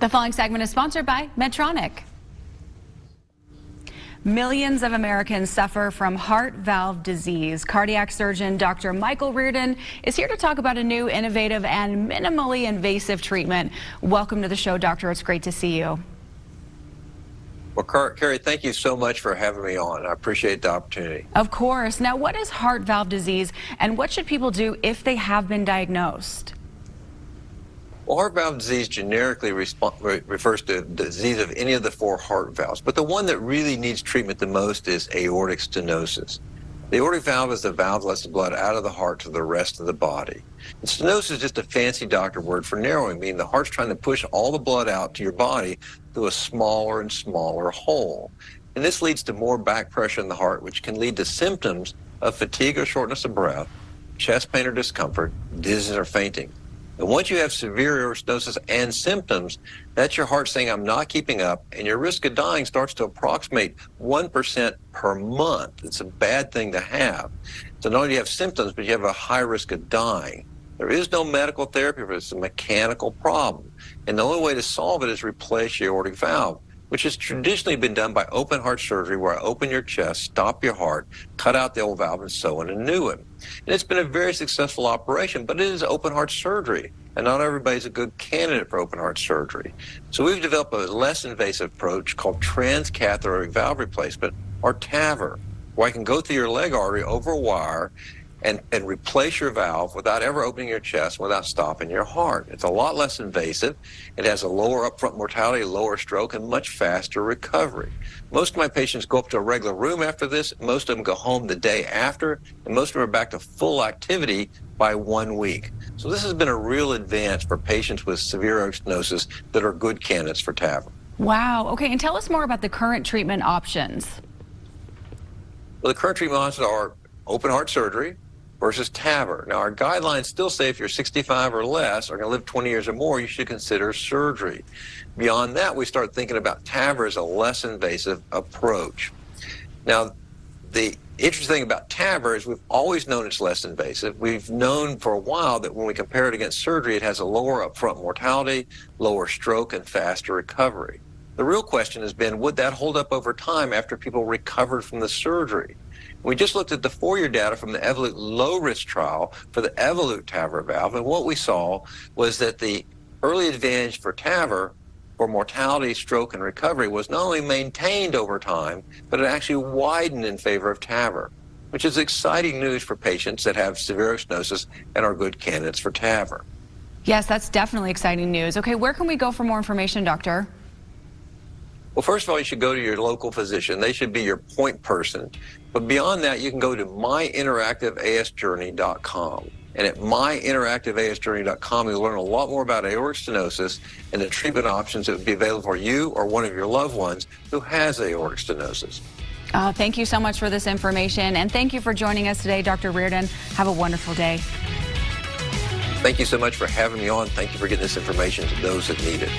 The following segment is sponsored by Medtronic. Millions of Americans suffer from heart valve disease. Cardiac surgeon Dr. Michael Reardon is here to talk about a new, innovative, and minimally invasive treatment. Welcome to the show, doctor. It's great to see you. Well, Carrie, thank you so much for having me on. I appreciate the opportunity. Of course. Now, what is heart valve disease, and what should people do if they have been diagnosed? Well, heart valve disease generically refers to the disease of any of the four heart valves, but the one that really needs treatment the most is aortic stenosis. The aortic valve is the valve that lets the blood out of the heart to the rest of the body. And stenosis is just a fancy doctor word for narrowing, meaning the heart's trying to push all the blood out to your body through a smaller and smaller hole. And this leads to more back pressure in the heart, which can lead to symptoms of fatigue or shortness of breath, chest pain or discomfort, dizziness or fainting. And once you have severe aortic stenosis and symptoms, that's your heart saying, I'm not keeping up, and your risk of dying starts to approximate 1% per month. It's a bad thing to have. So not only do you have symptoms, but you have a high risk of dying. There is no medical therapy for this. It's a mechanical problem. And the only way to solve it is replace your aortic valve, which has traditionally been done by open heart surgery, where I open your chest, stop your heart, cut out the old valve, and sew in a new one. And it's been a very successful operation, but it is open heart surgery, and not everybody's a good candidate for open heart surgery. So we've developed a less invasive approach called transcatheter aortic valve replacement, or TAVR, where I can go through your leg artery over a wire and replace your valve without ever opening your chest, without stopping your heart. It's a lot less invasive. It has a lower upfront mortality, lower stroke, and much faster recovery. Most of my patients go up to a regular room after this. Most of them go home the day after, and most of them are back to full activity by 1 week. So this has been a real advance for patients with severe aortic stenosis that are good candidates for TAVR. Wow. Okay, and tell us more about the current treatment options. Well, the current treatment options are open heart surgery versus TAVR. Now, our guidelines still say if you're 65 or less, or going to live 20 years or more, you should consider surgery. Beyond that, we start thinking about TAVR as a less invasive approach. Now, the interesting thing about TAVR is we've always known it's less invasive. We've known for a while that when we compare it against surgery, it has a lower upfront mortality, lower stroke, and faster recovery. The real question has been, would that hold up over time after people recovered from the surgery? We just looked at the 4-year data from the Evolute low-risk trial for the Evolute TAVR valve, and what we saw was that the early advantage for TAVR for mortality, stroke, and recovery was not only maintained over time, but it actually widened in favor of TAVR, which is exciting news for patients that have severe stenosis and are good candidates for TAVR. Yes, that's definitely exciting news. Okay, where can we go for more information, doctor? Well, first of all, you should go to your local physician. They should be your point person. But beyond that, you can go to myinteractiveasjourney.com. And at myinteractiveasjourney.com, you'll learn a lot more about aortic stenosis and the treatment options that would be available for you or one of your loved ones who has aortic stenosis. Thank you so much for this information, and thank you for joining us today, Dr. Reardon. Have a wonderful day. Thank you so much for having me on. Thank you for getting this information to those that need it.